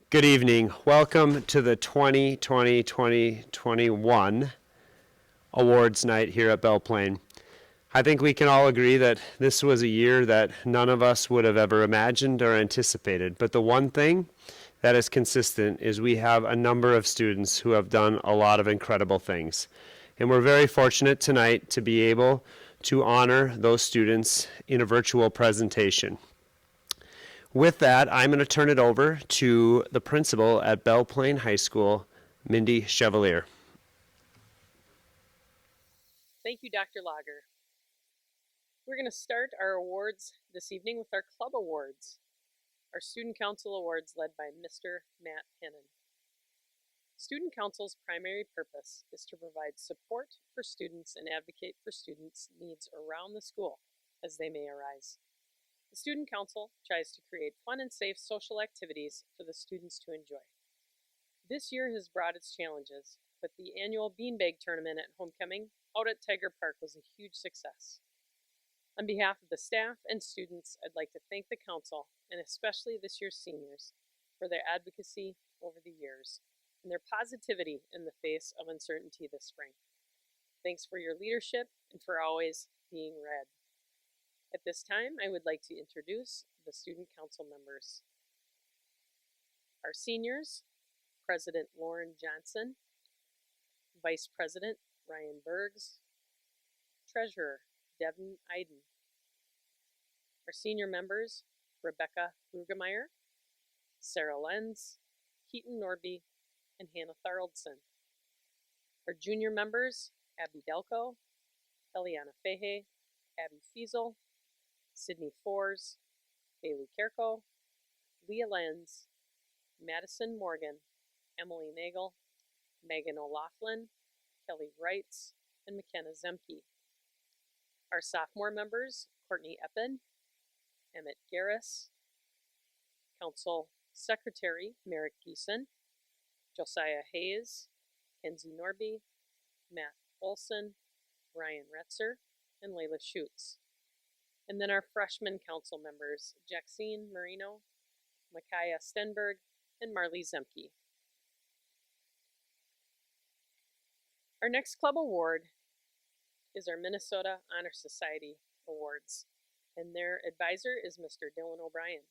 Good evening. Welcome to the 2020-2021 awards night here at Belle Plaine. I think we can all agree that this was a year that none of us would have ever imagined or anticipated. But the one thing that is consistent is we have a number of students who have done a lot of incredible things. And we're very fortunate tonight to be able to honor those students in a virtual presentation. With that, I'm going to turn it over to the principal at Belle Plaine High School, Mindy Chevalier. Thank you, Dr. Lager. We're going to start our awards this evening with our club awards, our student council awards led by Mr. Matt Hennon. Student council's primary purpose is to provide support for students and advocate for students' needs around the school as they may arise. The student council tries to create fun and safe social activities for the students to enjoy. This year has brought its challenges, but the annual beanbag tournament at homecoming out at Tiger Park was a huge success. On behalf of the staff and students, I'd like to thank the council, and especially this year's seniors, for their advocacy over the years and their positivity in the face of uncertainty this spring. Thanks for your leadership and for always being red. At this time, I would like to introduce the student council members. Our seniors, President Lauren Johnson, Vice President Ryan Bergs, Treasurer Devin Iden. Our senior members, Rebecca Brugemeyer, Sarah Lenz, Keaton Norby, and Hannah Tharaldson. Our junior members, Abby Delco, Eliana Fehe, Abby Fiesel, Sydney Fors, Bailey Kerko, Leah Lenz, Madison Morgan, Emily Nagel, Megan O'Laughlin, Kelly Wrights, and McKenna Zemke. Our sophomore members, Courtney Eppen, Emmett Garris, Council Secretary Merrick Geeson, Josiah Hayes, Kenzie Norby, Matt Olson, Ryan Retzer, and Layla Schutz. And then our freshman council members, Jaxine Marino, Micaiah Stenberg, and Marley Zemke. Our next club award is our Minnesota Honor Society Awards, and their advisor is Mr. Dylan O'Brien.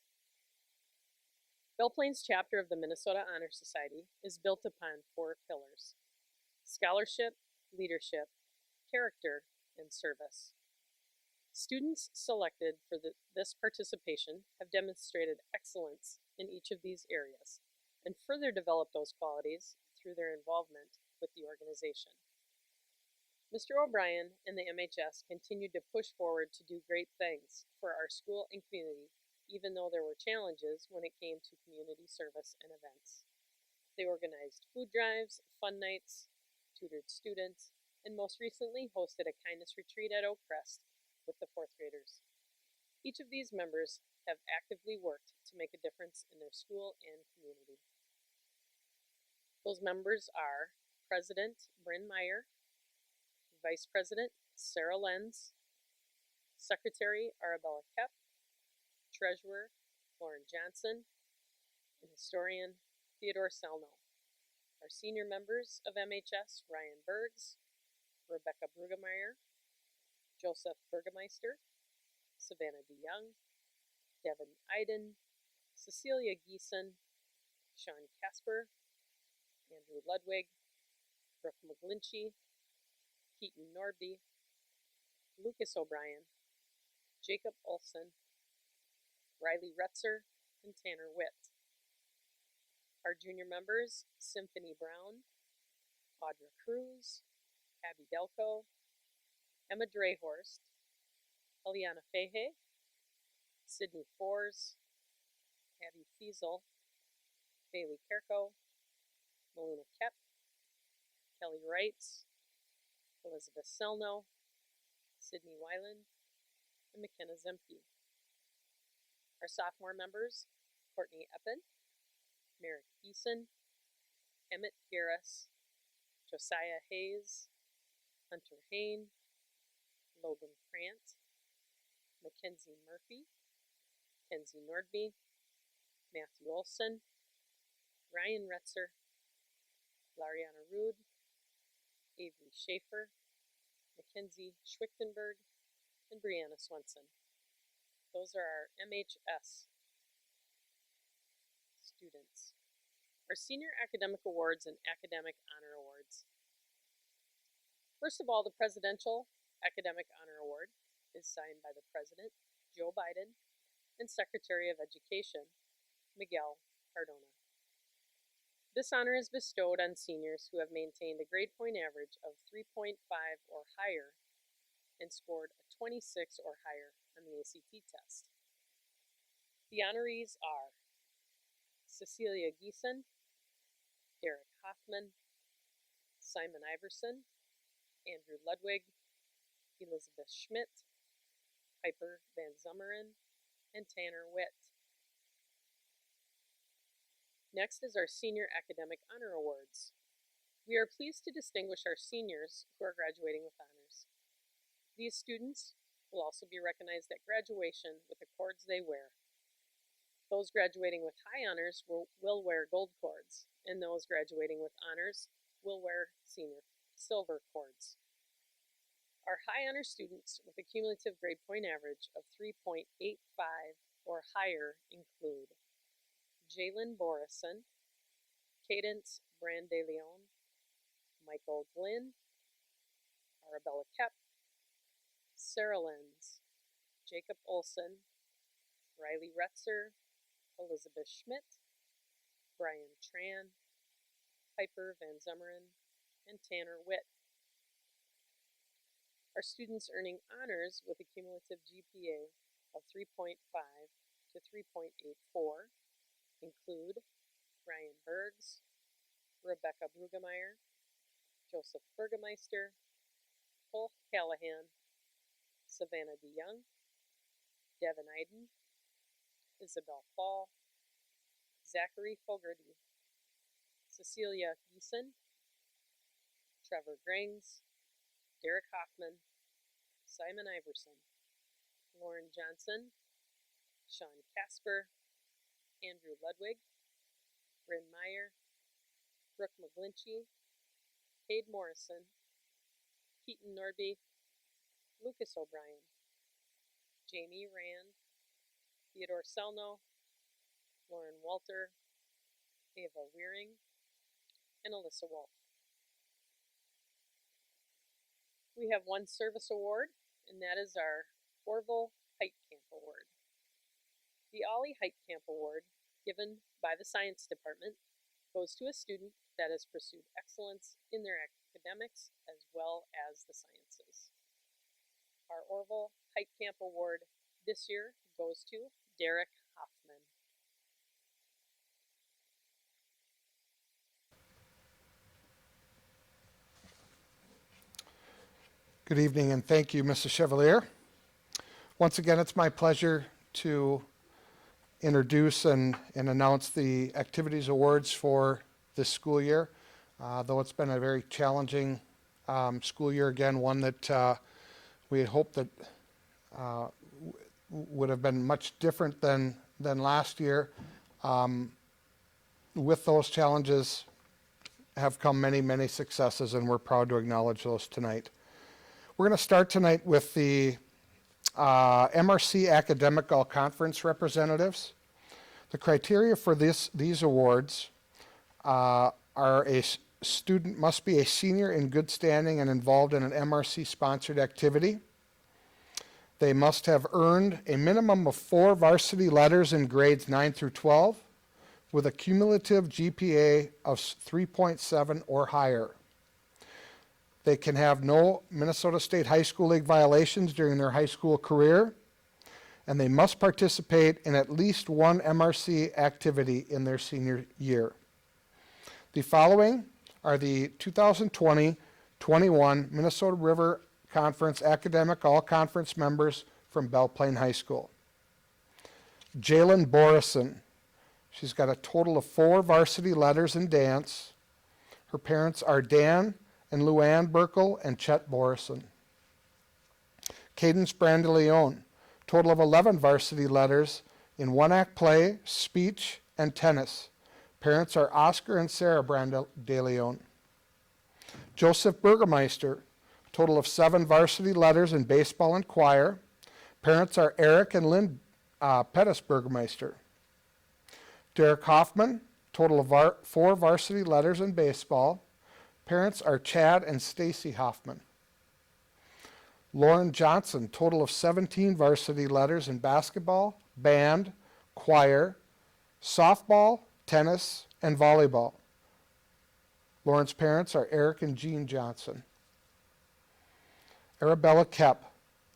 Belle Plaine's chapter of the Minnesota Honor Society is built upon 4 pillars: scholarship, leadership, character, and service. Students selected for this participation have demonstrated excellence in each of these areas and further developed those qualities through their involvement with the organization. Mr. O'Brien and the MHS continued to push forward to do great things for our school and community, even though there were challenges when it came to community service and events. They organized food drives, fun nights, tutored students, and most recently hosted a kindness retreat at Oakcrest with the 4th graders. Each of these members have actively worked to make a difference in their school and community. Those members are President Bryn Meyer, Vice President Sarah Lenz, Secretary Arabella Kep, Treasurer Lauren Johnson, and Historian Theodore Selno. Our senior members of MHS, Ryan Bergs, Rebecca Brugemeyer, Joseph Burgemeister, Savannah DeYoung, Devin Iden, Cecilia Geeson, Sean Casper, Andrew Ludwig, Brooke McGlinchey, Keaton Norby, Lucas O'Brien, Jacob Olson, Riley Retzer, and Tanner Witt. Our junior members, Symphony Brown, Audra Cruz, Abby Delco, Emma Drehorst, Eliana Fehe, Sydney Fors, Abby Fiesel, Bailey Kerko, Melina Kep, Kelly Wrights, Elizabeth Selno, Sydney Weiland, and McKenna Zemke. Our sophomore members, Courtney Eppen, Merrick Geeson, Emmett Garris, Josiah Hayes, Hunter Hain, Logan Krant, Mackenzie Murphy, Kenzie Nordby, Matthew Olson, Ryan Retzer, Lariana Rude, Avery Schaefer, Mackenzie Schwichtenberg, and Brianna Swenson. Those are our MHS students. Our Senior Academic Awards and Academic Honor Awards. First of all, the Presidential Academic Honor Award is signed by the President, Joe Biden, and Secretary of Education, Miguel Cardona. This honor is bestowed on seniors who have maintained a grade point average of 3.5 or higher and scored a 26 or higher on the ACT test. The honorees are Cecilia Geeson, Derek Hoffman, Simon Iverson, Andrew Ludwig, Elizabeth Schmidt, Piper Van Zummeren, and Tanner Witt. Next is our Senior Academic Honor Awards. We are pleased to distinguish our seniors who are graduating with honors. These students will also be recognized at graduation with the cords they wear. Those graduating with high honors will wear gold cords, and those graduating with honors will wear silver cords. Our high honor students with a cumulative grade point average of 3.85 or higher include Jalen Borison, Cadence Brandeleon, Michael Glynn, Arabella Kep, Sarah Lenz, Jacob Olson, Riley Retzer, Elizabeth Schmidt, Brian Tran, Piper Van Zummeren, and Tanner Witt. Our students earning honors with a cumulative GPA of 3.5 to 3.84 include Ryan Bergs, Rebecca Brugemeyer, Joseph Burgemeister, Cole Callahan, Savannah DeYoung, Devin Iden, Isabel Fall, Zachary Fogarty, Cecilia Geeson, Trevor Grings, Derek Hoffman, Simon Iverson, Lauren Johnson, Sean Casper, Andrew Ludwig, Bryn Meyer, Brooke McGlinchey, Cade Morrison, Keaton Nordby, Lucas O'Brien, Jamie Rand, Theodore Selno, Lauren Walter, Ava Weering, and Alyssa Wolf. We have one service award, and that is our Orville Height Camp Award. The Ollie Height Camp Award, given by the Science Department, goes to a student that has pursued excellence in their academics as well as the sciences. Our Orville Height Camp Award this year goes to Derek Hoffman. Good evening, and thank you, Mrs. Chevalier. Once again, it's my pleasure to introduce and announce the activities awards for this school year. Though it's been a very challenging school year, again, one that we had hoped that would have been much different than last year. With those challenges have come many, many successes, and we're proud to acknowledge those tonight. We're going to start tonight with the MRC Academic All-Conference representatives. The criteria for these awards are a student must be a senior in good standing and involved in an MRC-sponsored activity. They must have earned a minimum of 4 varsity letters in grades 9 through 12 with a cumulative GPA of 3.7 or higher. They can have no Minnesota State High School League violations during their high school career, and they must participate in at least one MRC activity in their senior year. The following are the 2020-21 Minnesota River Conference Academic All-Conference members from Belle Plaine High School. Jalen Borison. She's got a total of 4 varsity letters in dance. Her parents are Dan and Luann Burkle and Chet Borison. Cadence Brandeleon, total of 11 varsity letters in 1-act play, speech, and tennis. Parents are Oscar and Sarah Brand de Leon. Joseph Burgermeister, total of 7 varsity letters in baseball and choir. Parents are Eric and Lynn Pettis Burgermeister. Derek Hoffman, total of 4 varsity letters in baseball. Parents are Chad and Stacy Hoffman. Lauren Johnson, total of 17 varsity letters in basketball, band, choir, softball, tennis, and volleyball. Lauren's parents are Eric and Jean Johnson. Arabella Kep,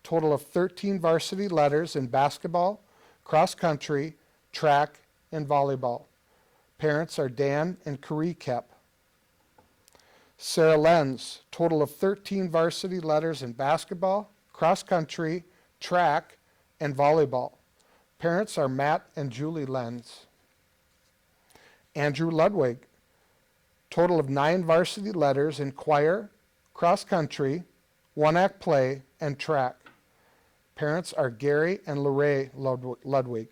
total of 13 varsity letters in basketball, cross country, track, and volleyball. Parents are Dan and Carrie Kep. Sarah Lenz, total of 13 varsity letters in basketball, cross country, track, and volleyball. Parents are Matt and Julie Lenz. Andrew Ludwig, total of 9 varsity letters in choir, cross country, 1-act play, and track. Parents are Gary and Lorraine Ludwig.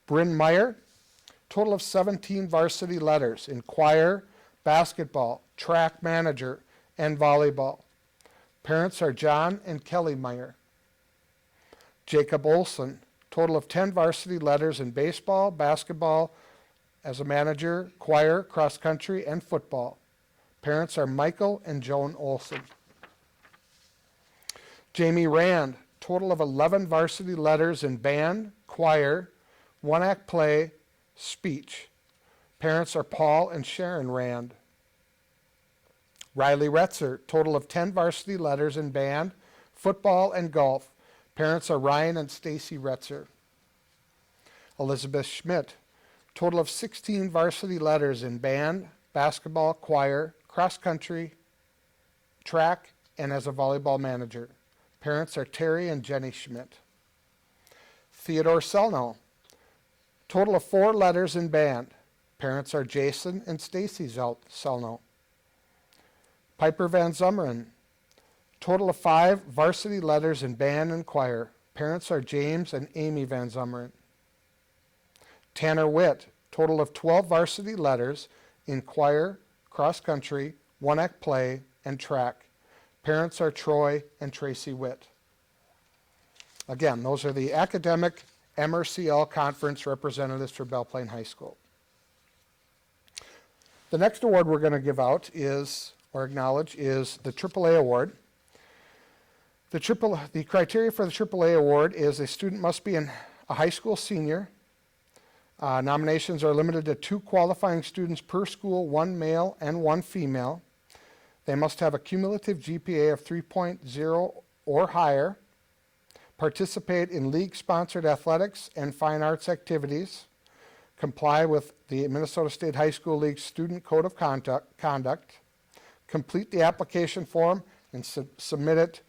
Bryn Meyer, total of 17 varsity letters in choir, basketball, track manager, and volleyball. Parents are John and Kelly Meyer. Jacob Olson, total of 10 varsity letters in baseball, basketball, as a manager, choir, cross country, and football. Parents are Michael and Joan Olson. Jamie Rand, total of 11 varsity letters in band, choir, 1-act play, speech. Parents are Paul and Sharon Rand. Riley Retzer, total of 10 varsity letters in band, football, and golf. Parents are Ryan and Stacy Retzer. Elizabeth Schmidt, total of 16 varsity letters in band, basketball, choir, cross country, track, and as a volleyball manager. Parents are Terry and Jenny Schmidt. Theodore Selno, total of 4 letters in band. Parents are Jason and Stacy Selno. Piper Van Zummeren, total of 5 varsity letters in band and choir. Parents are James and Amy Van Zummeren. Tanner Witt, total of 12 varsity letters in choir, cross country, 1-act play, and track. Parents are Troy and Tracy Witt. Again, those are the academic MRCL conference representatives for Belle Plaine High School. The next award we're going to give out is, or acknowledge, is the AAA award. The criteria for the AAA award is a student must be a high school senior. Nominations are limited to 2 qualifying students per school, 1 male and 1 female. They must have a cumulative GPA of 3.0 or higher, participate in league-sponsored athletics and fine arts activities, comply with the Minnesota State High School League Student Code of Conduct, complete the application form and submit it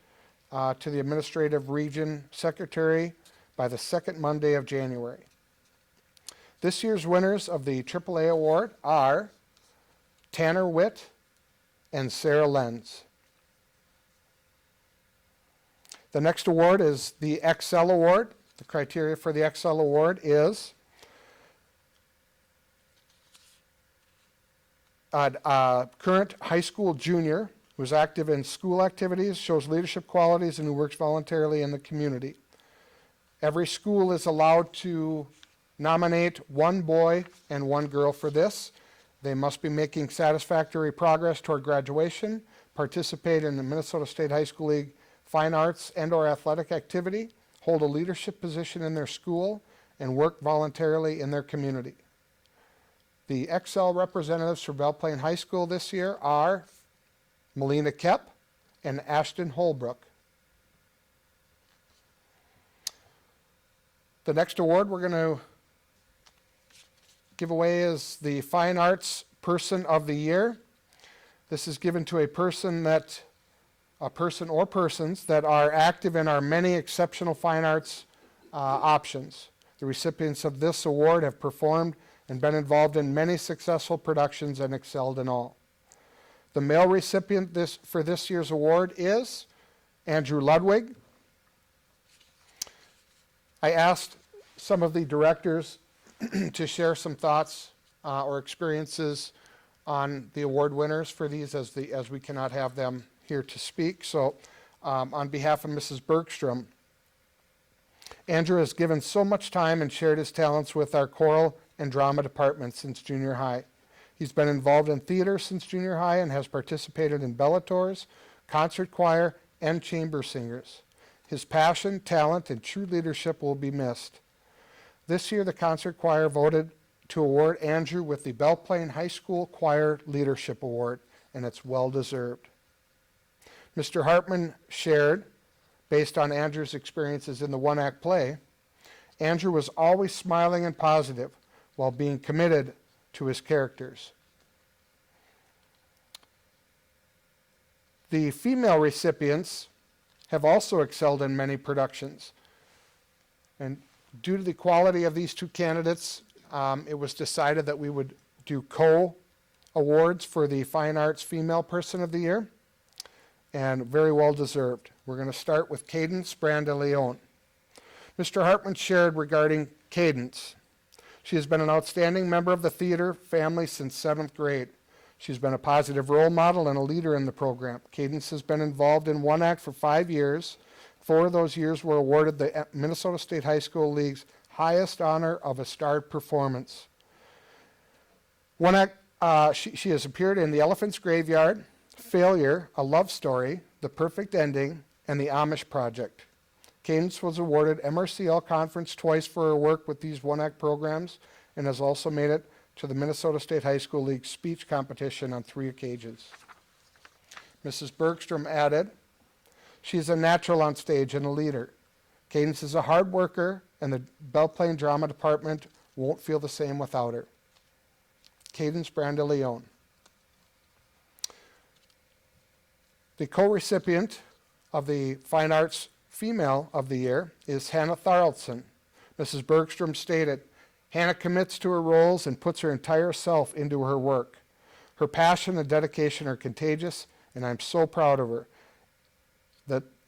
to the Administrative Region Secretary by the 2nd Monday of January. This year's winners of the AAA award are Tanner Witt and Sarah Lenz. The next award is the Excel Award. The criteria for the Excel Award is current high school junior who is active in school activities, shows leadership qualities, and who works voluntarily in the community. Every school is allowed to nominate 1 boy and 1 girl for this. They must be making satisfactory progress toward graduation, participate in the Minnesota State High School League fine arts and/or athletic activity, hold a leadership position in their school, and work voluntarily in their community. The Excel representatives for Belle Plaine High School this year are Melina Kep and Ashton Holbrook. The next award we're going to give away is the Fine Arts Person of the Year. This is given to a person or persons that are active in our many exceptional fine arts options. The recipients of this award have performed and been involved in many successful productions and excelled in all. The male recipient for this year's award is Andrew Ludwig. I asked some of the directors to share some thoughts or experiences on the award winners for these, as we cannot have them here to speak. So on behalf of Mrs. Bergstrom, Andrew has given so much time and shared his talents with our choral and drama department since junior high. He's been involved in theater since junior high and has participated in Bellators, concert choir, and chamber singers. His passion, talent, and true leadership will be missed. This year, the concert choir voted to award Andrew with the Belle Plaine High School Choir Leadership Award, and it's well-deserved. Mr. Hartman shared, based on Andrew's experiences in the one-act play, Andrew was always smiling and positive while being committed to his characters. The female recipients have also excelled in many productions. And due to the quality of these two candidates, it was decided that we would do co-awards for the Fine Arts Female Person of the Year, and very well deserved. We're going to start with Cadence Brandeleon. Mr. Hartman shared regarding Cadence. She has been an outstanding member of the theater family since 7th grade. She's been a positive role model and a leader in the program. Cadence has been involved in one act for 5 years. 4 of those years were awarded the Minnesota State High School League's highest honor of a starred performance. One act, she has appeared in The Elephant's Graveyard, Failure, A Love Story, The Perfect Ending, and The Amish Project. Cadence was awarded MRCL Conference twice for her work with these one-act programs and has also made it to the Minnesota State High School League speech competition on 3 occasions. Mrs. Bergstrom added, "She is a natural on stage and a leader. Cadence is a hard worker, and the Belle Plaine Drama Department won't feel the same without her." Cadence Brandeleon. The co-recipient of the Fine Arts Female of the Year is Hannah Tharaldson. Mrs. Bergstrom stated, "Hannah commits to her roles and puts her entire self into her work. Her passion and dedication are contagious, and I'm so proud of her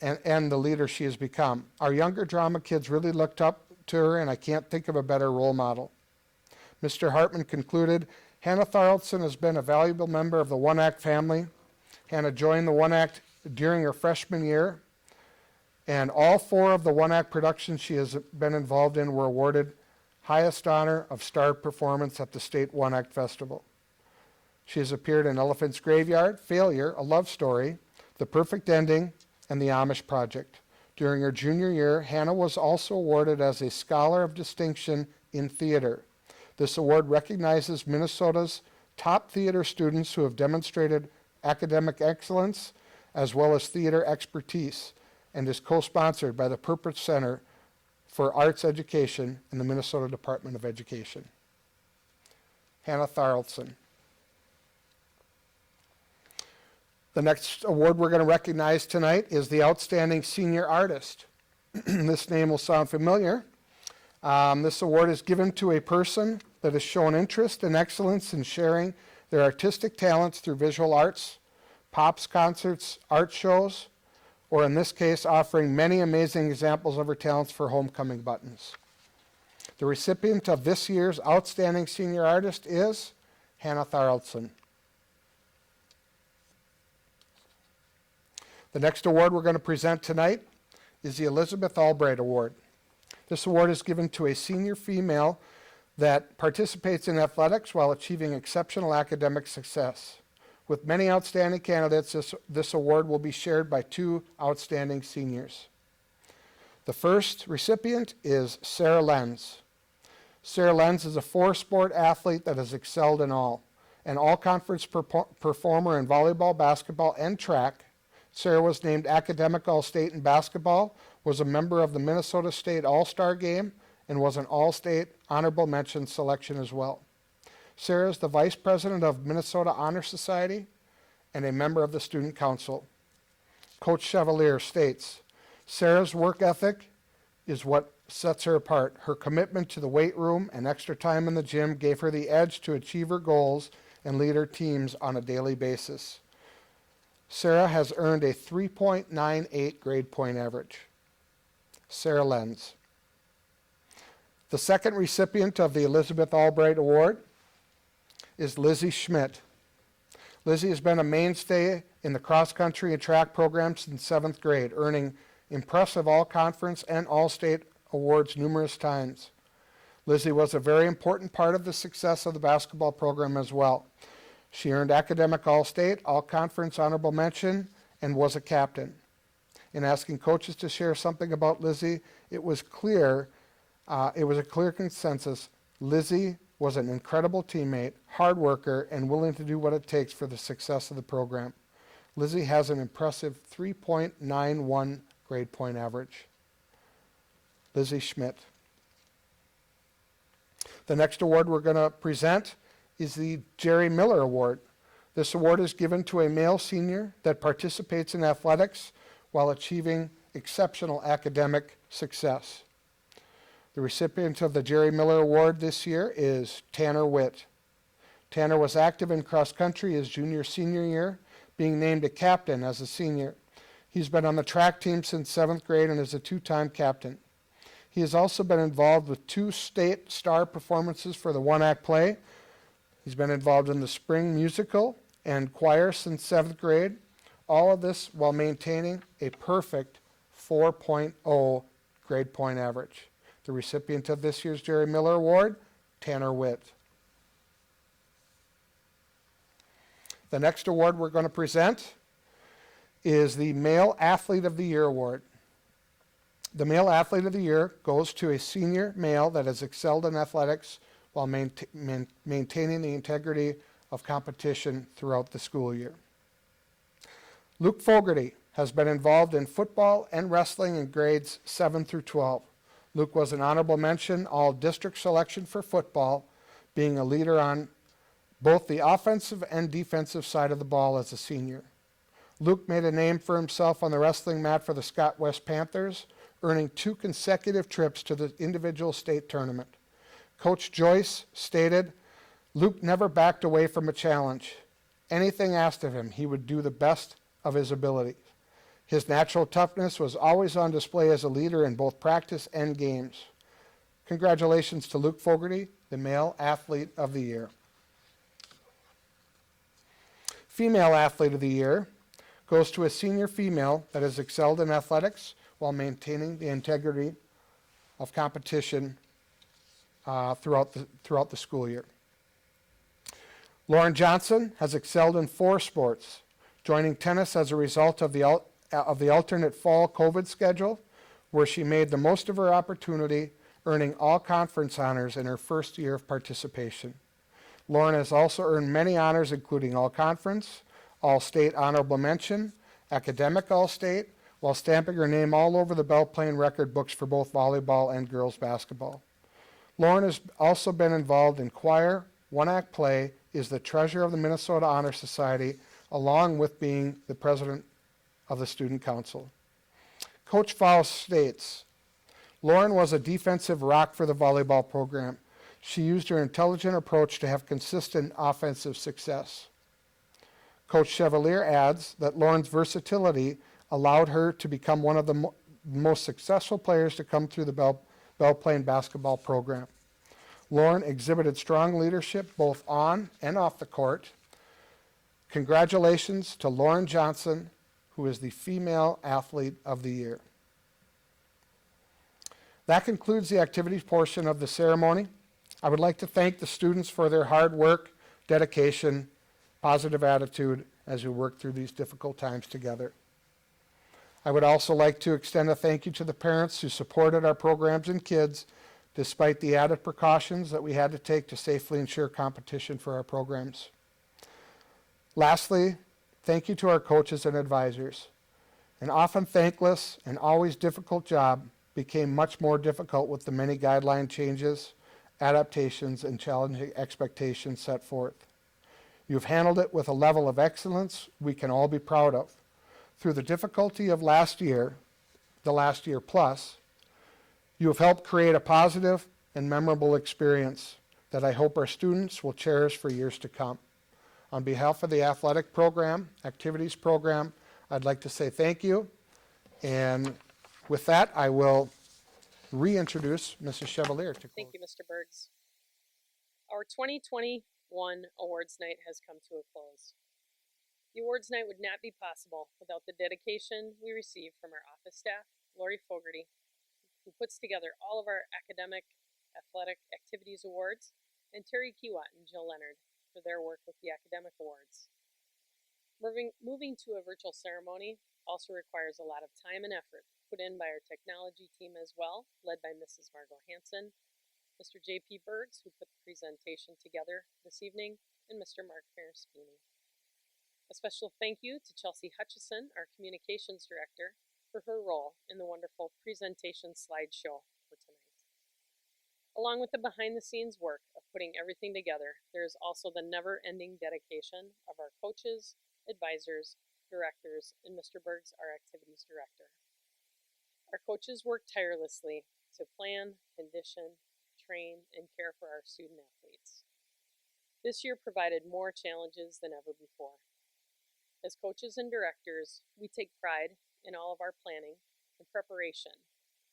and the leader she has become. Our younger drama kids really looked up to her, and I can't think of a better role model." Mr. Hartman concluded, "Hannah Tharaldson has been a valuable member of the One Act family. Hannah joined the One Act during her freshman year, and all 4 of the One Act productions she has been involved in were awarded highest honor of starred performance at the State One Act Festival. She has appeared in Elephant's Graveyard, Failure, A Love Story, The Perfect Ending, and The Amish Project. During her junior year, Hannah was also awarded as a Scholar of Distinction in Theater. This award recognizes Minnesota's top theater students who have demonstrated academic excellence as well as theater expertise, and is co-sponsored by the Purpose Center for Arts Education in the Minnesota Department of Education." Hannah Tharaldson. The next award we're going to recognize tonight is the Outstanding Senior Artist. This name will sound familiar. This award is given to a person that has shown interest and excellence in sharing their artistic talents through visual arts, pops, concerts, art shows, or in this case, offering many amazing examples of her talents for homecoming buttons. The recipient of this year's Outstanding Senior Artist is Hannah Tharaldson. The next award we're going to present tonight is the Elizabeth Albright Award. This award is given to a senior female that participates in athletics while achieving exceptional academic success. With many outstanding candidates, this award will be shared by 2 outstanding seniors. The first recipient is Sarah Lenz. Sarah Lenz is a 4-sport athlete that has excelled in all. An all-conference performer in volleyball, basketball, and track. Sarah was named Academic All-State in basketball, was a member of the Minnesota State All-Star Game, and was an All-State Honorable Mention selection as well. Sarah is the Vice President of Minnesota Honor Society and a member of the Student Council. Coach Chevalier states, "Sarah's work ethic is what sets her apart. Her commitment to the weight room and extra time in the gym gave her the edge to achieve her goals and lead her teams on a daily basis." Sarah has earned a 3.98 grade point average. Sarah Lenz. The second recipient of the Elizabeth Albright Award is Lizzie Schmidt. Lizzie has been a mainstay in the cross-country and track program since 7th grade, earning impressive all-conference and all-state awards numerous times. Lizzie was a very important part of the success of the basketball program as well. She earned academic all-state, all-conference honorable mention, and was a captain. In asking coaches to share something about Lizzie, it was a clear consensus. Lizzie was an incredible teammate, hard worker, and willing to do what it takes for the success of the program. Lizzie has an impressive 3.91 grade point average. Lizzie Schmidt. The next award we're going to present is the Jerry Miller Award. This award is given to a male senior that participates in athletics while achieving exceptional academic success. The recipient of the Jerry Miller Award this year is Tanner Witt. Tanner was active in cross country his senior year, being named a captain as a senior. He's been on the track team since 7th grade and is a 2-time captain. He has also been involved with 2 state star performances for the one-act play. He's been involved in the spring musical and choir since 7th grade. All of this while maintaining a perfect 4.0 grade point average. The recipient of this year's Jerry Miller Award, Tanner Witt. The next award we're going to present is the Male Athlete of the Year Award. The Male Athlete of the Year goes to a senior male that has excelled in athletics while maintaining the integrity of competition throughout the school year. Luke Fogarty has been involved in football and wrestling in grades 7 through 12. Luke was an honorable mention all-district selection for football, being a leader on both the offensive and defensive side of the ball as a senior. Luke made a name for himself on the wrestling mat for the Scott West Panthers, earning 2 consecutive trips to the individual state tournament. Coach Joyce stated, Luke never backed away from a challenge. Anything asked of him, he would do the best of his ability. His natural toughness was always on display as a leader in both practice and games. Congratulations to Luke Fogarty, the Male Athlete of the Year. Female Athlete of the Year goes to a senior female that has excelled in athletics while maintaining the integrity of competition throughout the school year. Lauren Johnson has excelled in 4 sports, joining tennis as a result of the alternate fall COVID schedule, where she made the most of her opportunity, earning all conference honors in her first year of participation. Lauren has also earned many honors, including all conference, all state honorable mention, academic all state, while stamping her name all over the Belle Plaine record books for both volleyball and girls basketball. Lauren has also been involved in choir, one-act play, is the treasurer of the Minnesota Honor Society, along with being the president of the Student Council. Coach Faust states, Lauren was a defensive rock for the volleyball program. She used her intelligent approach to have consistent offensive success. Coach Chevalier adds that Lauren's versatility allowed her to become one of the most successful players to come through the Belle Plaine basketball program. Lauren exhibited strong leadership both on and off the court. Congratulations to Lauren Johnson, who is the Female Athlete of the Year. That concludes the activities portion of the ceremony. I would like to thank the students for their hard work, dedication, positive attitude as we work through these difficult times together. I would also like to extend a thank you to the parents who supported our programs and kids despite the added precautions that we had to take to safely ensure competition for our programs. Lastly, thank you to our coaches and advisors. An often thankless and always difficult job became much more difficult with the many guideline changes, adaptations, and challenging expectations set forth. You've handled it with a level of excellence we can all be proud of. Through the difficulty of last year, the last year plus, you have helped create a positive and memorable experience that I hope our students will cherish for years to come. On behalf of the athletic program, activities program, I'd like to say thank you. And with that, I will reintroduce Mrs. Chevalier to Thank close. you, Mr. Bergs. Our 2021 awards night has come to a close. The awards night would not be possible without the dedication we receive from our office staff, Lori Fogarty, who puts together all of our academic athletic activities awards, and Terry Kiewat and Jill Leonard for their work with the academic awards. Moving to a virtual ceremony also requires a lot of time and effort put in by our technology team as well, led by Mrs. Margot Hanson, Mr. J.P. Bergs, who put the presentation together this evening, and Mr. Mark Paraspini. A special thank you to Chelsea Hutchison, our communications director, for her role in the wonderful presentation slideshow for tonight. Along with the behind-the-scenes work of putting everything together, there is also the never-ending dedication of our coaches, advisors, directors, and Mr. Bergs, our activities director. Our coaches work tirelessly to plan, condition, train, and care for our student athletes. This year provided more challenges than ever before. As coaches and directors, we take pride in all of our planning and preparation,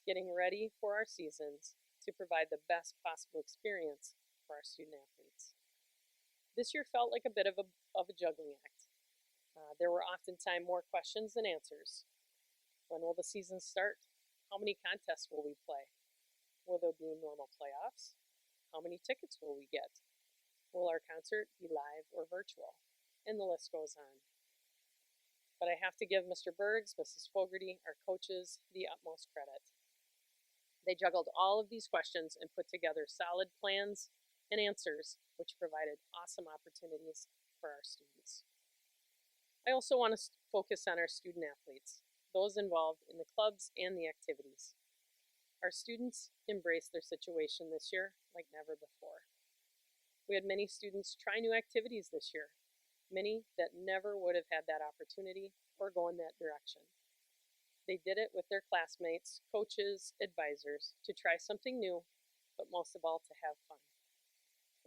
getting ready for our seasons to provide the best possible experience for our student athletes. This year felt like a bit of a juggling act. There were oftentimes more questions than answers. When will the season start? How many contests will we play? Will there be normal playoffs? How many tickets will we get? Will our concert be live or virtual? And the list goes on. But I have to give Mr. Bergs, Mrs. Fogarty, our coaches, the utmost credit. They juggled all of these questions and put together solid plans and answers, which provided awesome opportunities for our students. I also want to focus on our student athletes, those involved in the clubs and the activities. Our students embraced their situation this year like never before. We had many students try new activities this year, many that never would have had that opportunity or go in that direction. They did it with their classmates, coaches, advisors to try something new, but most of all to have fun.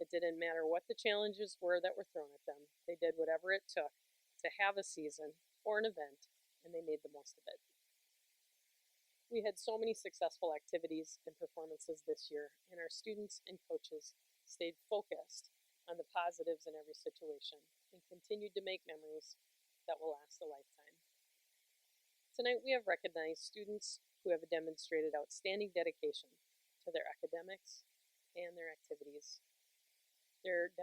It didn't matter what the challenges were that were thrown at them. They did whatever it took to have a season or an event, and they made the most of it. We had so many successful activities and performances this year, and our students and coaches stayed focused on the positives in every situation and continued to make memories that will last a lifetime. Tonight we have recognized students who have demonstrated outstanding dedication to their academics and their activities. Their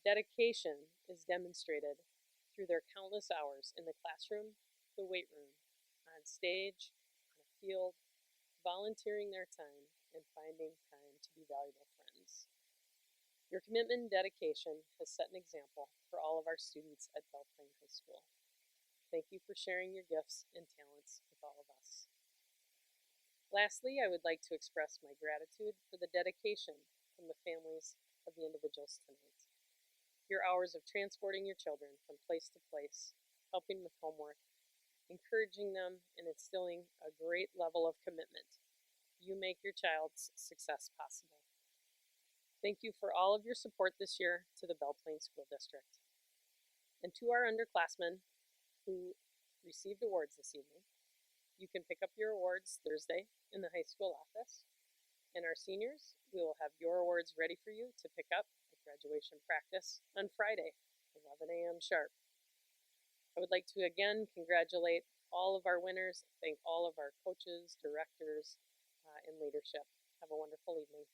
dedication is demonstrated through their countless hours in the classroom, the weight room, on stage, on a field, volunteering their time, and finding time to be valuable friends. Your commitment and dedication has set an example for all of our students at Belle Plaine High School. Thank you for sharing your gifts and talents with all of us. Lastly, I would like to express my gratitude for the dedication from the families of the individuals tonight. Your hours of transporting your children from place to place, helping with homework, encouraging them, and instilling a great level of commitment. You make your child's success possible. Thank you for all of your support this year to the Belle Plaine School District. And to our underclassmen who received awards this evening, you can pick up your awards Thursday in the high school office. And our seniors, we will have your awards ready for you to pick up at graduation practice on Friday, 11 a.m. sharp. I would like to again congratulate all of our winners, thank all of our coaches, directors, and leadership. Have a wonderful evening.